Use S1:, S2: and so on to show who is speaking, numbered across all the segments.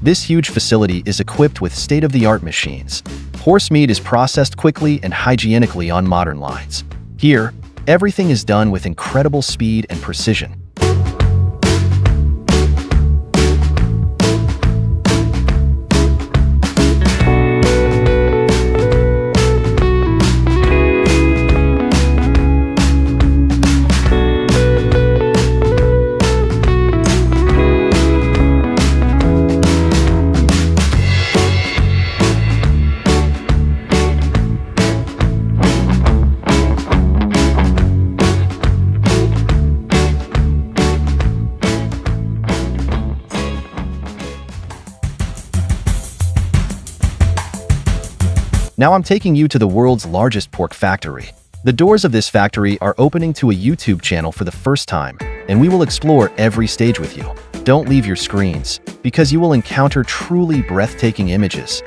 S1: This huge facility is equipped with state-of-the-art machines. Horse meat is processed quickly and hygienically on modern lines. Here, everything is done with incredible speed and precision. Now I'm taking you to the world's largest pork factory. The doors of this factory are opening to a YouTube channel for the first time, and we will explore every stage with you. Don't leave your screens, because you will encounter truly breathtaking images.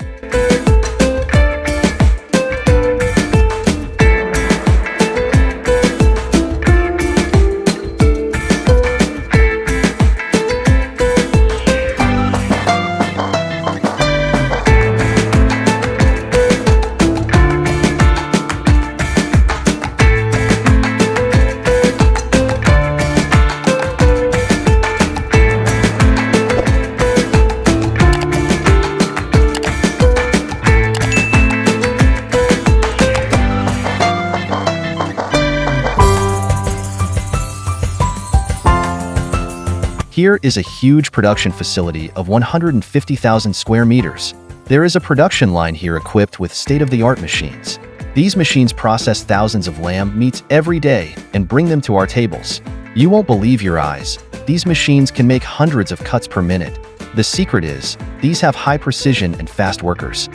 S1: Here is a huge production facility of 150,000 square meters. There is a production line here equipped with state-of-the-art machines. These machines process thousands of lamb meats every day and bring them to our tables. You won't believe your eyes. These machines can make hundreds of cuts per minute. The secret is, these have high precision and fast workers.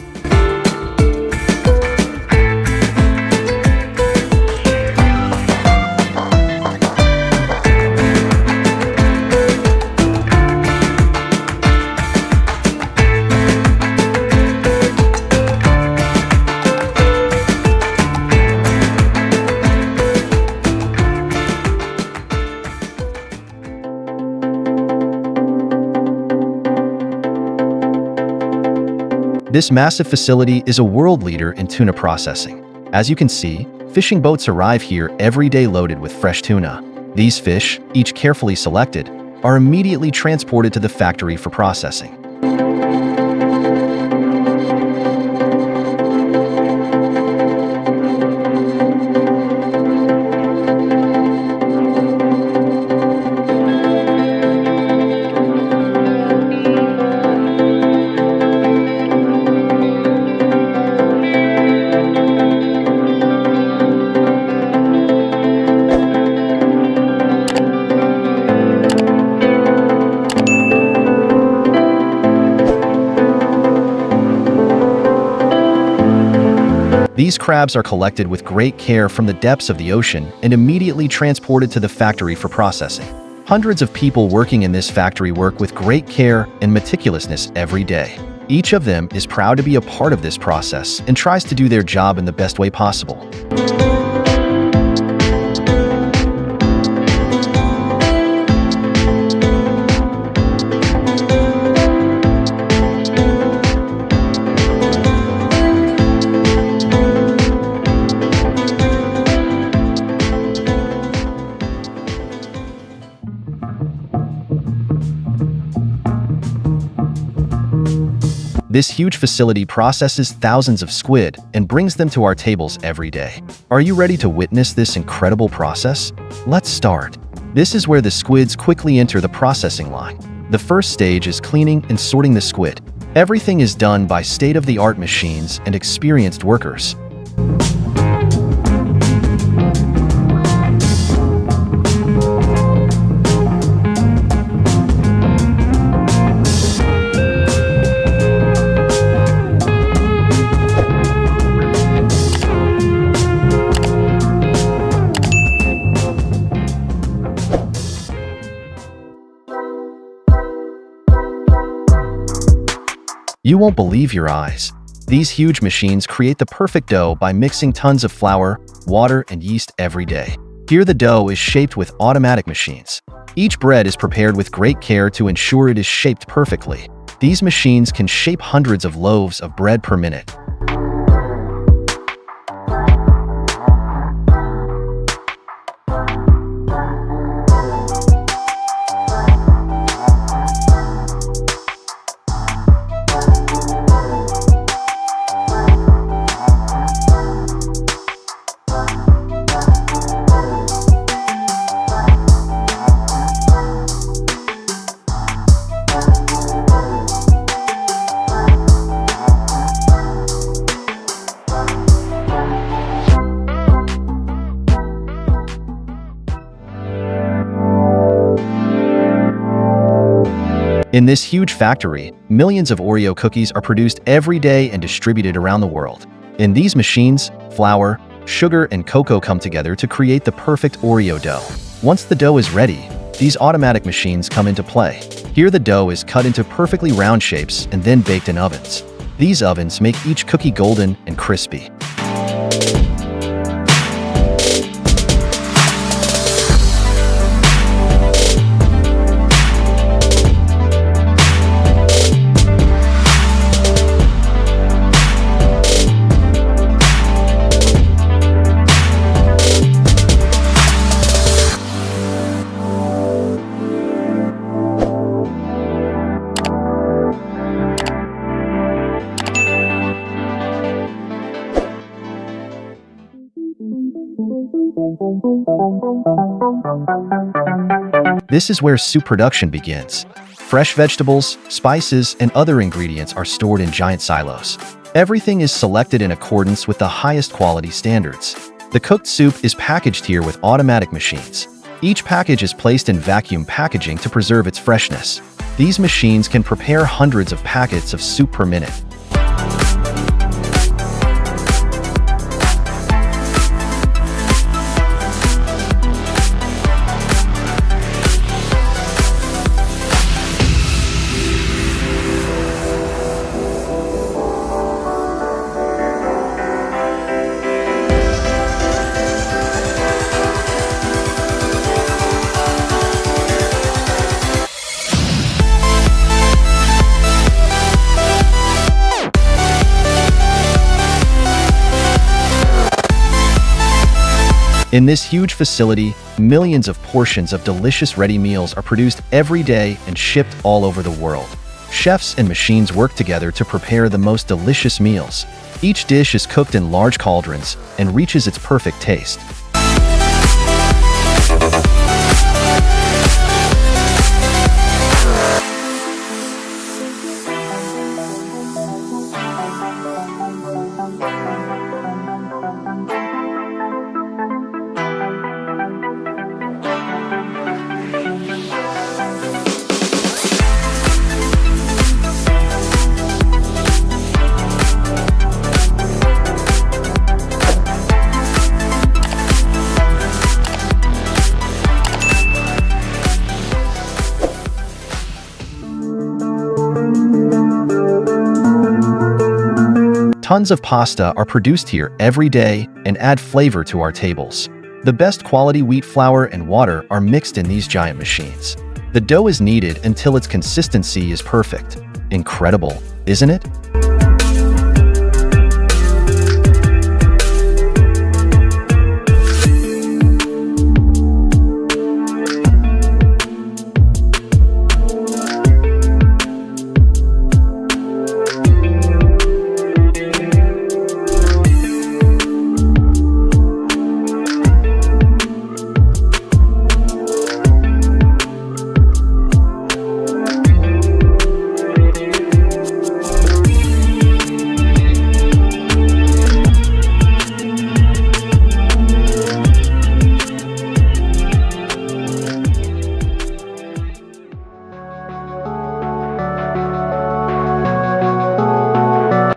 S1: This massive facility is a world leader in tuna processing. As you can see, fishing boats arrive here every day loaded with fresh tuna. These fish, each carefully selected, are immediately transported to the factory for processing. These crabs are collected with great care from the depths of the ocean and immediately transported to the factory for processing. Hundreds of people working in this factory work with great care and meticulousness every day. Each of them is proud to be a part of this process and tries to do their job in the best way possible. This huge facility processes thousands of squid and brings them to our tables every day. Are you ready to witness this incredible process? Let's start. This is where the squids quickly enter the processing line. The first stage is cleaning and sorting the squid. Everything is done by state-of-the-art machines and experienced workers. You won't believe your eyes. These huge machines create the perfect dough by mixing tons of flour, water, and yeast every day. Here the dough is shaped with automatic machines. Each bread is prepared with great care to ensure it is shaped perfectly. These machines can shape hundreds of loaves of bread per minute. In this huge factory, millions of Oreo cookies are produced every day and distributed around the world. In these machines, flour, sugar, and cocoa come together to create the perfect Oreo dough. Once the dough is ready, these automatic machines come into play. Here the dough is cut into perfectly round shapes and then baked in ovens. These ovens make each cookie golden and crispy. This is where soup production begins. Fresh vegetables, spices, and other ingredients are stored in giant silos. Everything is selected in accordance with the highest quality standards. The cooked soup is packaged here with automatic machines. Each package is placed in vacuum packaging to preserve its freshness. These machines can prepare hundreds of packets of soup per minute. In this huge facility, millions of portions of delicious ready meals are produced every day and shipped all over the world. Chefs and machines work together to prepare the most delicious meals. Each dish is cooked in large cauldrons and reaches its perfect taste. Tons of pasta are produced here every day and add flavor to our tables. The best quality wheat flour and water are mixed in these giant machines. The dough is kneaded until its consistency is perfect. Incredible, isn't it?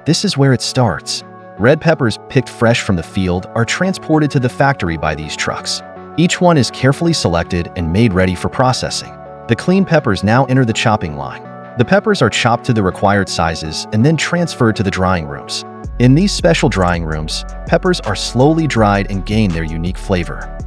S1: This is where it starts. Red peppers, picked fresh from the field, are transported to the factory by these trucks. Each one is carefully selected and made ready for processing. The clean peppers now enter the chopping line. The peppers are chopped to the required sizes and then transferred to the drying rooms. In these special drying rooms, peppers are slowly dried and gain their unique flavor.